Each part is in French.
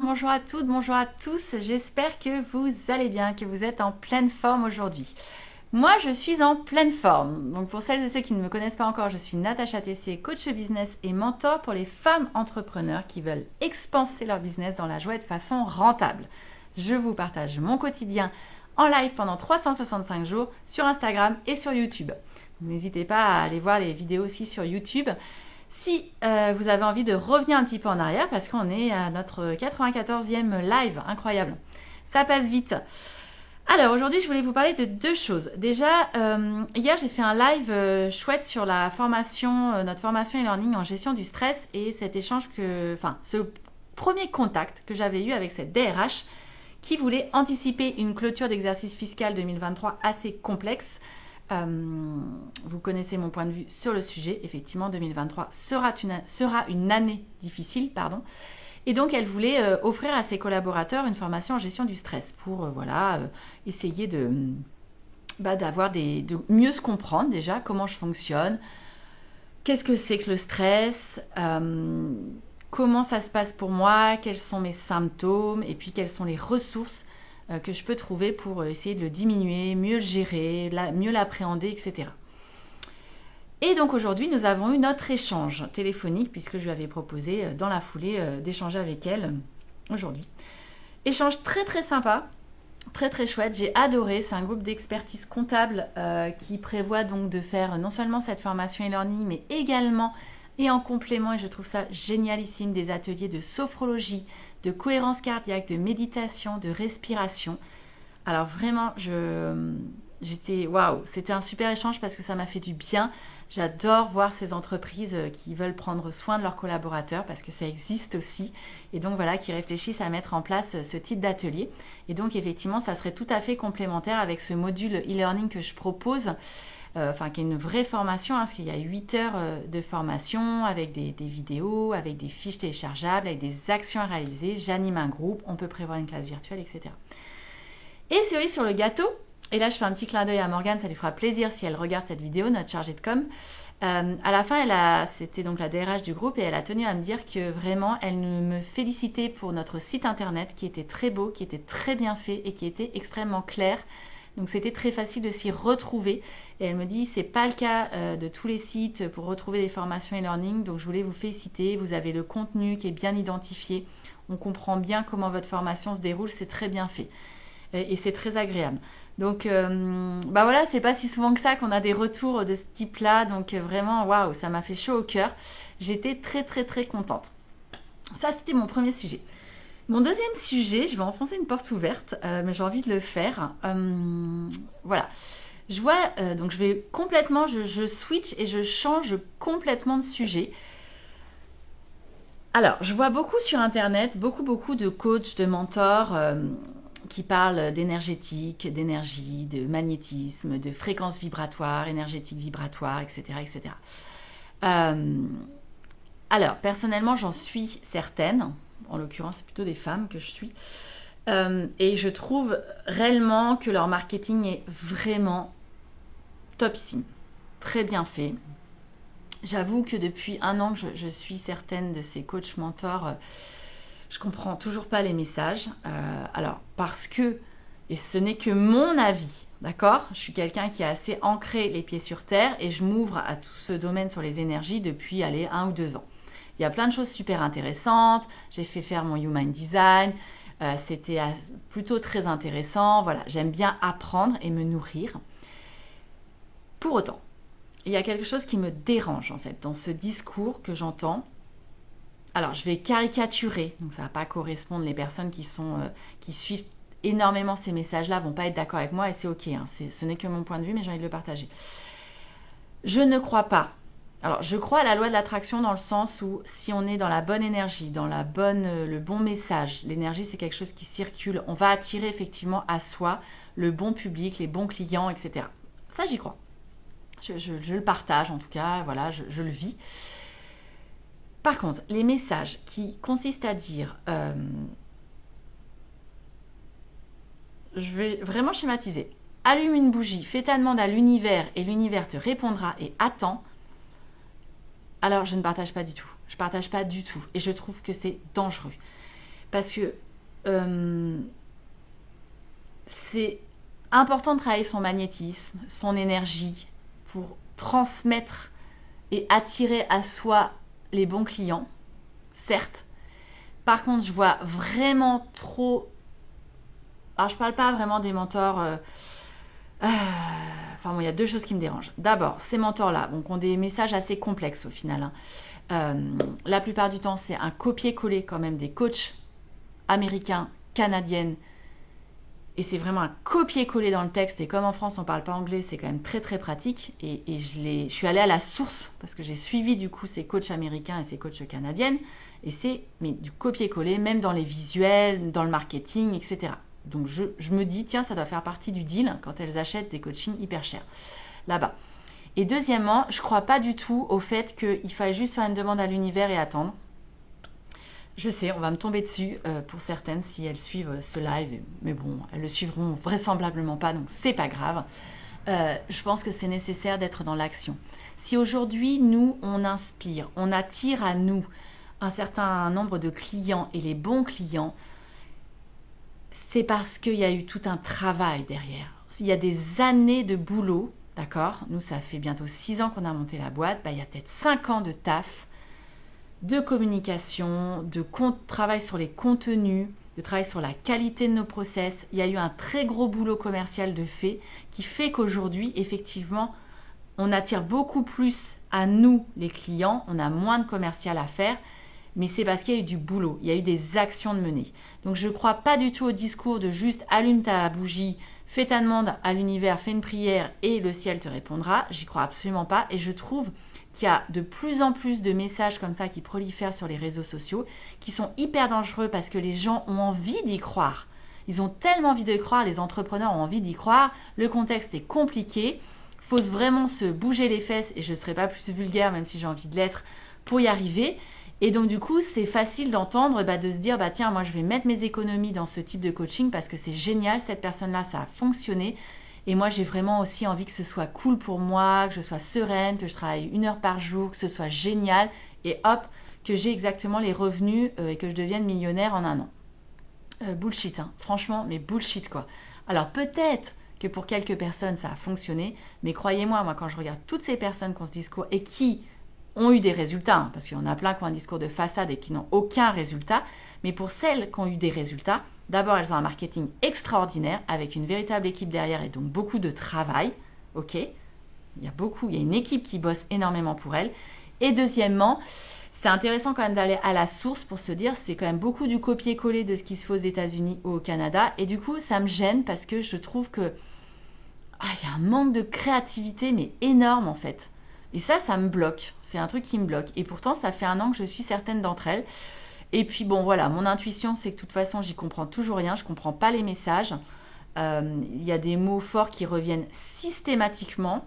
Bonjour à toutes, bonjour à tous, j'espère que vous allez bien, que vous êtes en pleine forme aujourd'hui. Moi, je suis en pleine forme. Donc pour celles et ceux qui ne me connaissent pas encore, je suis Natacha Tessier, coach business et mentor pour les femmes entrepreneurs qui veulent expanser leur business dans la joie et de façon rentable. Je vous partage mon quotidien en live pendant 365 jours sur Instagram et sur YouTube. N'hésitez pas à aller voir les vidéos aussi sur YouTube. Si vous avez envie de revenir un petit peu en arrière, parce qu'on est à notre 94e live, incroyable, ça passe vite. Alors aujourd'hui, je voulais vous parler de deux choses. Déjà, hier, j'ai fait un live chouette sur la formation, notre formation e-learning en gestion du stress et cet échange ce premier contact que j'avais eu avec cette DRH qui voulait anticiper une clôture d'exercice fiscal 2023 assez complexe. Vous connaissez mon point de vue sur le sujet. Effectivement, 2023 sera une année difficile, pardon. Et donc, elle voulait offrir à ses collaborateurs une formation en gestion du stress pour essayer de mieux se comprendre déjà comment je fonctionne, qu'est-ce que c'est que le stress, comment ça se passe pour moi, quels sont mes symptômes et puis quelles sont les ressources que je peux trouver pour essayer de le diminuer, mieux le gérer, mieux l'appréhender, etc. Et donc aujourd'hui, nous avons eu notre échange téléphonique puisque je lui avais proposé dans la foulée d'échanger avec elle aujourd'hui. Échange très très sympa, très très chouette, j'ai adoré. C'est un groupe d'expertise comptable qui prévoit donc de faire non seulement cette formation e-learning mais également et en complément, et je trouve ça génialissime, des ateliers de sophrologie, de cohérence cardiaque, de méditation, de respiration. Alors vraiment, j'étais waouh, c'était un super échange parce que ça m'a fait du bien. J'adore voir ces entreprises qui veulent prendre soin de leurs collaborateurs parce que ça existe aussi et donc voilà, qui réfléchissent à mettre en place ce type d'atelier. Et donc effectivement, ça serait tout à fait complémentaire avec ce module e-learning que je propose. Qui est une vraie formation, parce qu'il y a 8 heures de formation avec des vidéos, avec des fiches téléchargeables, avec des actions à réaliser. J'anime un groupe, on peut prévoir une classe virtuelle, etc. Et cerise sur le gâteau, et là je fais un petit clin d'œil à Morgane, ça lui fera plaisir si elle regarde cette vidéo, notre chargée de com. À la fin, c'était donc la DRH du groupe et elle a tenu à me dire que vraiment elle me félicitait pour notre site internet qui était très beau, qui était très bien fait et qui était extrêmement clair. Donc c'était très facile de s'y retrouver. Et elle me dit, c'est pas le cas de tous les sites pour retrouver des formations e-learning. Donc je voulais vous féliciter. Vous avez le contenu qui est bien identifié. On comprend bien comment votre formation se déroule. C'est très bien fait. Et c'est très agréable. Donc voilà, c'est pas si souvent que ça qu'on a des retours de ce type-là. Donc vraiment, waouh, ça m'a fait chaud au cœur. J'étais très très très contente. Ça, c'était mon premier sujet. Mon deuxième sujet, je vais enfoncer une porte ouverte, mais j'ai envie de le faire. Voilà. Je vois, donc je vais complètement, je switch et je change complètement de sujet. Alors, je vois beaucoup sur Internet, beaucoup de coachs, de mentors qui parlent d'énergétique, d'énergie, de magnétisme, de fréquence vibratoire, énergétique vibratoire, etc. etc. Alors, personnellement, j'en suis certaine. En l'occurrence, c'est plutôt des femmes que je suis. Et je trouve réellement que leur marketing est vraiment topissime. Très bien fait. J'avoue que depuis un an que je suis certaine de ces coachs mentors, je comprends toujours pas les messages. Alors, parce que, et ce n'est que mon avis, d'accord? Je suis quelqu'un qui a assez ancré les pieds sur terre et je m'ouvre à tout ce domaine sur les énergies depuis, 1 ou 2 ans. Il y a plein de choses super intéressantes. J'ai fait faire mon Human Design. C'était plutôt très intéressant. Voilà, j'aime bien apprendre et me nourrir. Pour autant, il y a quelque chose qui me dérange en fait dans ce discours que j'entends. Alors, je vais caricaturer, donc ça ne va pas correspondre. Les personnes qui suivent énormément ces messages-là vont pas être d'accord avec moi et c'est ok. Ce n'est que mon point de vue, mais j'ai envie de le partager. Je ne crois pas. Alors, je crois à la loi de l'attraction dans le sens où si on est dans la bonne énergie, dans le bon message, l'énergie c'est quelque chose qui circule, on va attirer effectivement à soi le bon public, les bons clients, etc. Ça, j'y crois. Je le partage en tout cas, voilà, je le vis. Par contre, les messages qui consistent à dire, je vais vraiment schématiser, allume une bougie, fais ta demande à l'univers et l'univers te répondra et attends. Alors, je ne partage pas du tout. Je ne partage pas du tout. Et je trouve que c'est dangereux. parce que c'est important de travailler son magnétisme, son énergie pour transmettre et attirer à soi les bons clients, certes. Par contre, je vois vraiment trop... Alors, je parle pas vraiment des mentors... Enfin bon, il y a deux choses qui me dérangent. D'abord, ces mentors-là, donc, ont des messages assez complexes au final. La plupart du temps, c'est un copier-coller quand même des coachs américains, canadiennes, et c'est vraiment un copier-coller dans le texte. Et comme en France, on ne parle pas anglais, c'est quand même très très pratique. Et je suis allée à la source parce que j'ai suivi du coup ces coachs américains et ces coachs canadiennes. Et c'est du copier-coller, même dans les visuels, dans le marketing, etc. Donc je me dis, tiens, ça doit faire partie du deal quand elles achètent des coachings hyper chers là-bas. Et deuxièmement, je ne crois pas du tout au fait qu'il faille juste faire une demande à l'univers et attendre. Je sais, on va me tomber dessus pour certaines si elles suivent ce live, mais bon, elles le suivront vraisemblablement pas, donc c'est pas grave. Je pense que c'est nécessaire d'être dans l'action. Si aujourd'hui, nous, on inspire, on attire à nous un certain nombre de clients et les bons clients, c'est parce qu'il y a eu tout un travail derrière. Il y a des années de boulot, d'accord? Nous, ça fait bientôt 6 ans qu'on a monté la boîte, il y a peut-être 5 ans de taf, de communication, de travail sur les contenus, de travail sur la qualité de nos process. Il y a eu un très gros boulot commercial de fait qui fait qu'aujourd'hui, effectivement, on attire beaucoup plus à nous, les clients, on a moins de commercial à faire, mais c'est parce qu'il y a eu du boulot, il y a eu des actions de mener. Donc je ne crois pas du tout au discours de juste allume ta bougie, fais ta demande à l'univers, fais une prière et le ciel te répondra. J'y crois absolument pas et je trouve qu'il y a de plus en plus de messages comme ça qui prolifèrent sur les réseaux sociaux, qui sont hyper dangereux parce que les gens ont envie d'y croire. Ils ont tellement envie de croire, les entrepreneurs ont envie d'y croire, le contexte est compliqué, il faut vraiment se bouger les fesses, et je ne serai pas plus vulgaire même si j'ai envie de l'être, pour y arriver. Et donc du coup, c'est facile d'entendre, de se dire, tiens, moi je vais mettre mes économies dans ce type de coaching parce que c'est génial, cette personne-là, ça a fonctionné. Et moi, j'ai vraiment aussi envie que ce soit cool pour moi, que je sois sereine, que je travaille 1 heure par jour, que ce soit génial. Et hop, que j'ai exactement les revenus et que je devienne millionnaire en 1 an. Bullshit, hein. Franchement, mais bullshit quoi. Alors peut-être que pour quelques personnes, ça a fonctionné. Mais croyez-moi, moi, quand je regarde toutes ces personnes qui ont ce discours et qui ont eu des résultats, hein, parce qu'il y en a plein qui ont un discours de façade et qui n'ont aucun résultat. Mais pour celles qui ont eu des résultats, d'abord, elles ont un marketing extraordinaire avec une véritable équipe derrière et donc beaucoup de travail. Ok, il y a une équipe qui bosse énormément pour elles. Et deuxièmement, c'est intéressant quand même d'aller à la source pour se dire c'est quand même beaucoup du copier-coller de ce qui se fait aux États-Unis ou au Canada. Et du coup, ça me gêne parce que je trouve que y a un manque de créativité mais énorme en fait. Et ça me bloque. C'est un truc qui me bloque. Et pourtant, ça fait 1 an que je suis certaine d'entre elles. Et puis bon voilà, mon intuition c'est que de toute façon j'y comprends toujours rien, je comprends pas les messages. Il y a des mots forts qui reviennent systématiquement.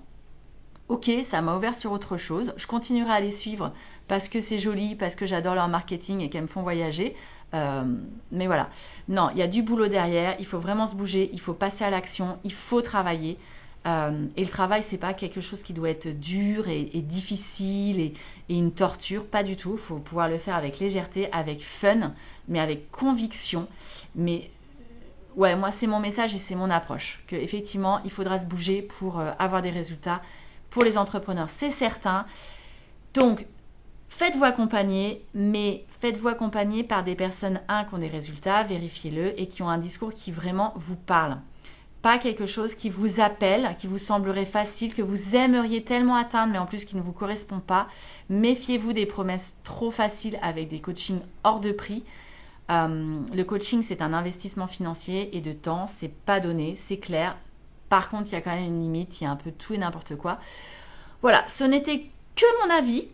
Ok, ça m'a ouvert sur autre chose. Je continuerai à les suivre parce que c'est joli, parce que j'adore leur marketing et qu'elles me font voyager. Mais voilà, non, il y a du boulot derrière, il faut vraiment se bouger, il faut passer à l'action, il faut travailler. Et le travail, c'est pas quelque chose qui doit être dur et difficile et une torture, pas du tout. Il faut pouvoir le faire avec légèreté, avec fun, mais avec conviction. Mais ouais, moi, c'est mon message et c'est mon approche. Que effectivement, il faudra se bouger pour avoir des résultats. Pour les entrepreneurs, c'est certain. Donc, faites-vous accompagner, mais faites-vous accompagner par des personnes, qui ont des résultats, vérifiez-le, et qui ont un discours qui vraiment vous parle. Pas quelque chose qui vous appelle, qui vous semblerait facile, que vous aimeriez tellement atteindre, mais en plus qui ne vous correspond pas. Méfiez-vous des promesses trop faciles avec des coachings hors de prix. Le coaching, c'est un investissement financier et de temps, c'est pas donné, c'est clair. Par contre, il y a quand même une limite, il y a un peu tout et n'importe quoi. Voilà, ce n'était que mon avis.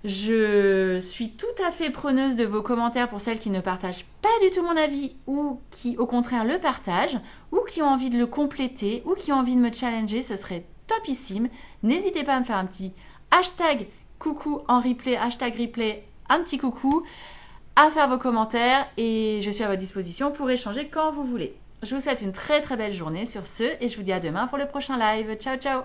Je suis tout à fait preneuse de vos commentaires pour celles qui ne partagent pas du tout mon avis ou qui au contraire le partagent ou qui ont envie de le compléter ou qui ont envie de me challenger, ce serait topissime. N'hésitez pas à me faire un petit hashtag coucou en replay, hashtag replay, un petit coucou, à faire vos commentaires et je suis à votre disposition pour échanger quand vous voulez. Je vous souhaite une très très belle journée sur ce et je vous dis à demain pour le prochain live. Ciao ciao.